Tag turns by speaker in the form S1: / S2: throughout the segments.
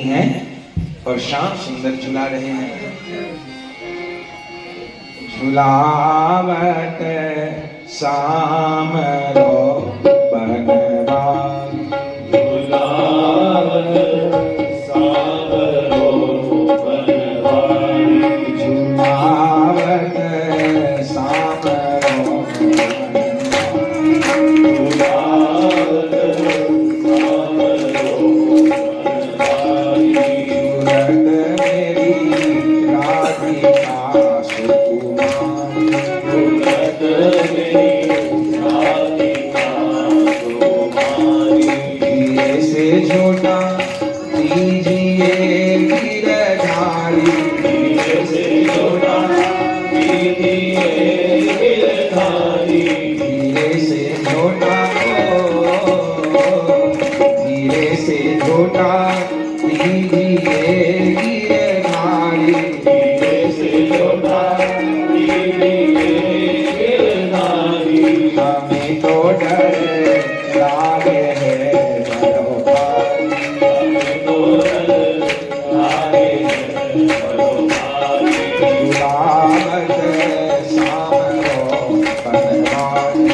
S1: पत्नी हैं और श्याम सुंदर झुला रहे हैं। झुलावत सामरो बनवारी,
S2: झुलावत सामरो बनवारी,
S1: झुलावत सामरो
S2: झुलावत सामरो बनवारी,
S1: झुलत मेरी राधिका सुकुमारी,
S2: झुलत मेरी राधिका सुकुमारी,
S1: धीरे से झूठा दीजिए गिरधारी,
S2: धीरे से झूठा दीजिए गिरधारी,
S1: धीरे से झूठा धीरे से झूठा दीजिए गिरधारी,
S2: धीरे से झूठा दीजिए गिरधारी,
S1: हमें तो डर लागे है बड़ो भारी,
S2: हमें तो डर लागे है बड़ो भारी,
S1: झुलावत सामरो बनवारी,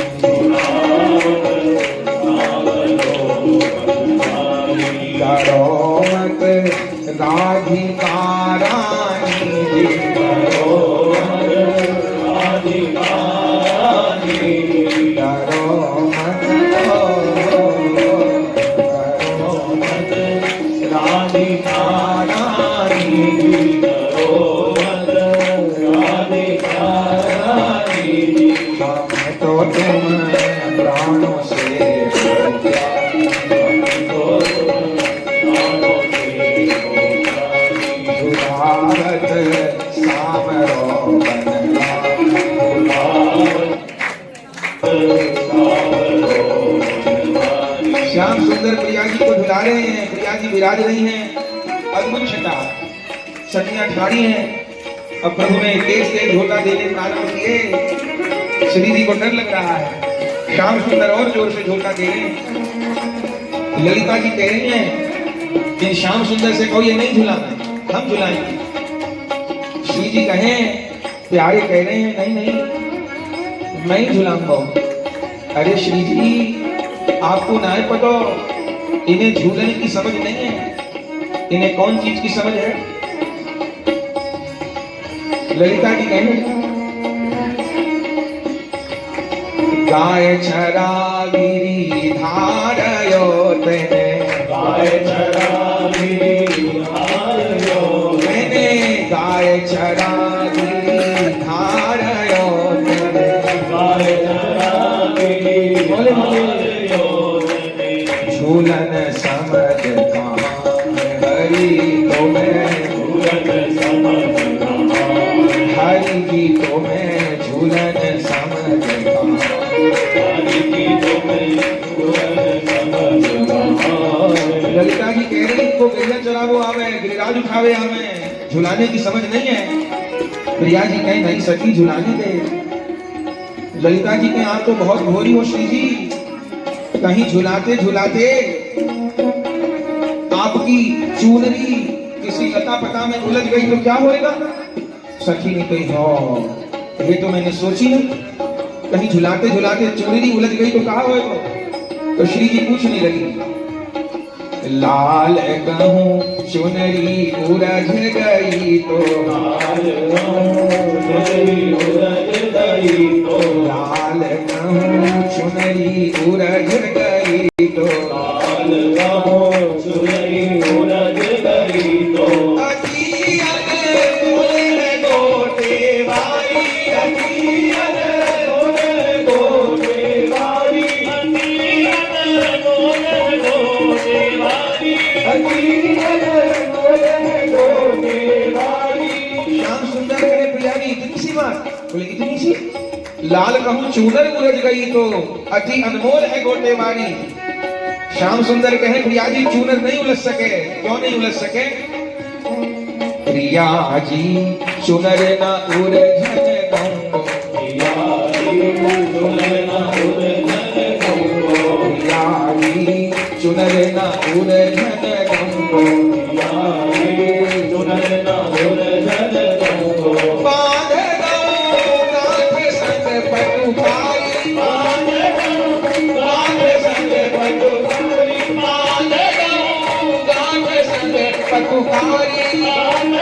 S1: करो मत राधिका रानी जी, करो मत राधिका रानी जी, हमें तो तुम प्राणों से प्यारी, झुलावत सामरो बनवारी, श्याम सुंदर प्रिया जी को झुला रहे हैं। प्रिया जी विराज रही हैं, अद्भुत छटा, सखियां ठाड़ी हैं। अब प्रभु ने तेज तेज झोला देने प्रारंभ किए। श्री जी को डर लग रहा है, श्याम सुंदर और जोर से झोला दे रहे हैं। ललिता जी कह रही हैं कि श्याम सुंदर से कहो ये नहीं झुलाना, हम झुलाएंगे। श्री जी कहें, प्यारे कह रहे हैं नहीं नहीं मैं ही झुलाऊंगा। अरे श्री जी आपको ना है पता, इन्हें झूलने की समझ नहीं है, इन्हें कौन चीज की समझ है। ललिता जी कहें, गाय चरा गिरी धारयो तेने,
S2: गाय चरा गिरी धारयो,
S1: मैंने गाय चरा गिरी धारयो तेने,
S2: गाय चरा गिरी धारयो,
S1: झूलन समझ कहाँ हरि तो मैं,
S2: झूलन समझ कहाँ,
S1: हरि की तो मैं झूलन समझ कहाँ,
S2: हरि की तो मैं झूलन समझ कहाँ।
S1: ललिता जी कह रही को गैया चरावो आवे, गिरिराज उठावे आवे, झुलाने की समझ नहीं है। प्रिया जी कहें नहीं सखी झुलाने दे। ललिता जी के आप तो बहुत घोरी हो श्री जी, कहीं झुलाते झुलाते आपकी चूनरी किसी लता पता में उलझ गई तो क्या होएगा। सखी ने कही हो ये तो मैंने सोची नहीं, कहीं झुलाते झुलाते चूनरी उलझ गई तो कहा होएगा। तो श्री जी पूछने लगी, लाल कहूं चुनरी उलझ गई तो,
S2: लाल चुनरी उलझ गई तो,
S1: लाल कहूं चुनरी उलझ गई तो,
S2: लाल चुनरी उलझ गई तो,
S1: अतियन बोले गोटे भाई,
S2: अतियन बोले गोटे वारी, अतियन बोले गोटे वारी, अतियन बोले गोटे वारी।
S1: श्याम सुंदर कहे प्रिया जी इतनी सी बात, बोले इतनी सी। लाल कहूं चूनर उलझ गई तो अति अनमोल है गोटेवारी। श्याम सुंदर कहे प्रिया जी चूनर नहीं उलझ सके, क्यों नहीं उलझ सके। प्रिया जी चुनर न उलझन गंगो,
S2: प्रिया जी चुनर न उलझन गंगो,
S1: प्रिया जी चुनर न उलझन गंगो,
S2: प्रिया बिहारी चुनर ना भूल जन तुमको
S1: बांध दो गांठ संग पटुकारी
S2: बांध संग पटुकारी
S1: बांध दो गांठ संग पटुकारी
S2: बांध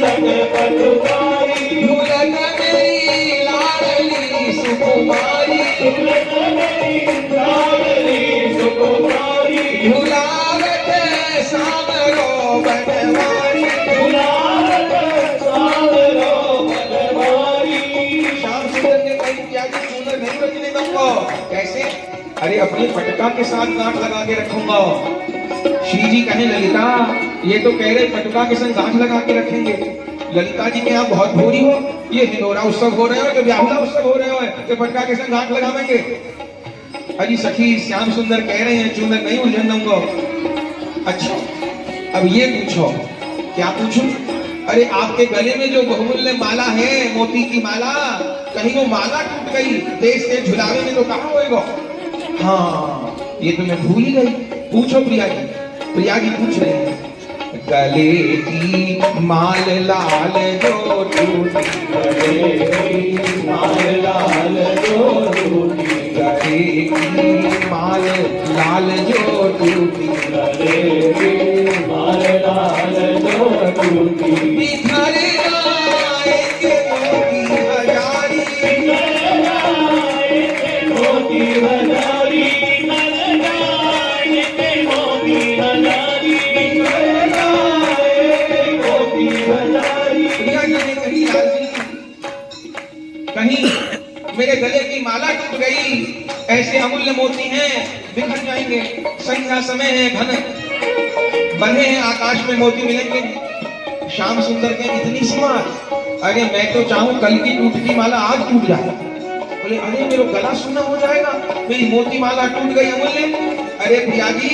S2: संग पटुकारी
S1: झूलन मेरी लाडली सुकुमारी
S2: झूलत मेरी लाडली सुकुमारी
S1: झूलावत सामरो बनवारी
S2: झूलावत सावरो बनवारी
S1: श्याम सुंदर ने कही क्या कि सुंदर नहीं रखने दूंगा कैसे अरे अपने पटका के साथ गांठ लगा के रखूंगा श्री जी कहे ललिता ये तो कह रहे पटका के संग गांठ लगा के रखेंगे ललिता जी में आप बहुत भूरी हो ये हिंडोरा उत्सव हो रहे हो कि ब्याहुला उत्सव हो रहे हो कि पटका के संग गांठ लगावेंगे अजी सखी श्याम सुंदर कह रहे हैं चूनर नहीं उलझन दूंगा अच्छा अब ये पूछो क्या पूछूं अरे आपके गले में जो बहुमूल्य माला है मोती की माला कहीं वो माला टूट गई देश के झुलावे में तो कहाँ होएगा हाँ ये तो मैं भूल ही गई पूछो प्रिया जी पूछ रहे हैं गले की माल लाल जो टूटी
S2: गले की माल लाल जो टूटी
S1: गले की माल लाल जो टूटी
S2: गले की माल लाल जो टूटी
S1: बिखर जाएंगे मोती हजारी
S2: मोती हजारी
S1: प्रिया जी ने कही लाल जी कहीं मेरे गले की माला टूट गई ऐसे अमूल्य मोती हैं बिखर जाएंगे संध्या समय है घन बने हैं आकाश में मोती मिलेंगे श्याम सुंदर के इतनी सी बात अरे मैं तो चाहूं कल की टूटती माला आज टूट जाए बोले अरे मेरा गला सुना हो जाएगा मेरी मोती माला टूट गई अमूल्य अरे प्रिया जी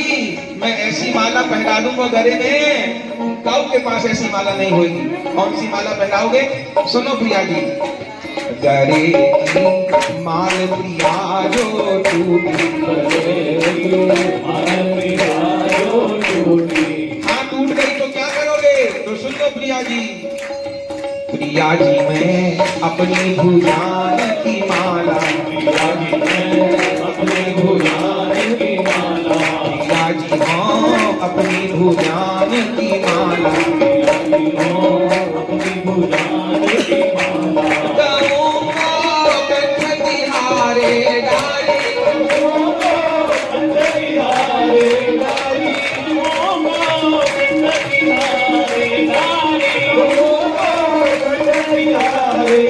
S1: मैं ऐसी माला पहना दूंगा गले में काऊ के पास ऐसी माला नहीं होगी कौन सी माला पहनाओगे सुनो प्रिया जी गले की माल प्रिया जो टूटी हाँ टूट गई तो क्या करोगे तो सुन लो प्रिया जी मैं अपनी भुजान की माला
S2: अपने भुजान की माला
S1: प्रिया जी हाँ अपनी भुजान की माला
S2: अपनी भुजान की माला
S1: गाऊंगा कंठ तिहारे डाली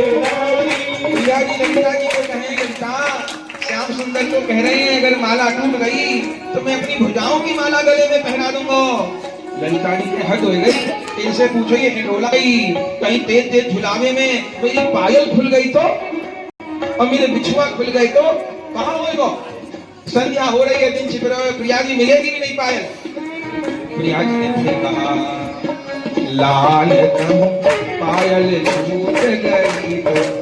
S1: प्रिया जी ललिता जी को कहें ललिता श्याम सुंदर को कह रहे हैं अगर माला टूट गई तो मैं अपनी भुजाओं की माला गले में पहना दूंगा ललिता जी के हद हो गई इनसे पूछो ये हिंडोला गई कहीं तेज तेज झुलावे में मेरी पायल खुल गई तो और मेरे बिछुआ खुल गई तो कहाँ होएगा संध्या हो रही है दिन छिप रहे प्रिया जी मिलेगी भी नहीं पायल प्रिया जी ने फिर कहा लाल पायल छूट गई तो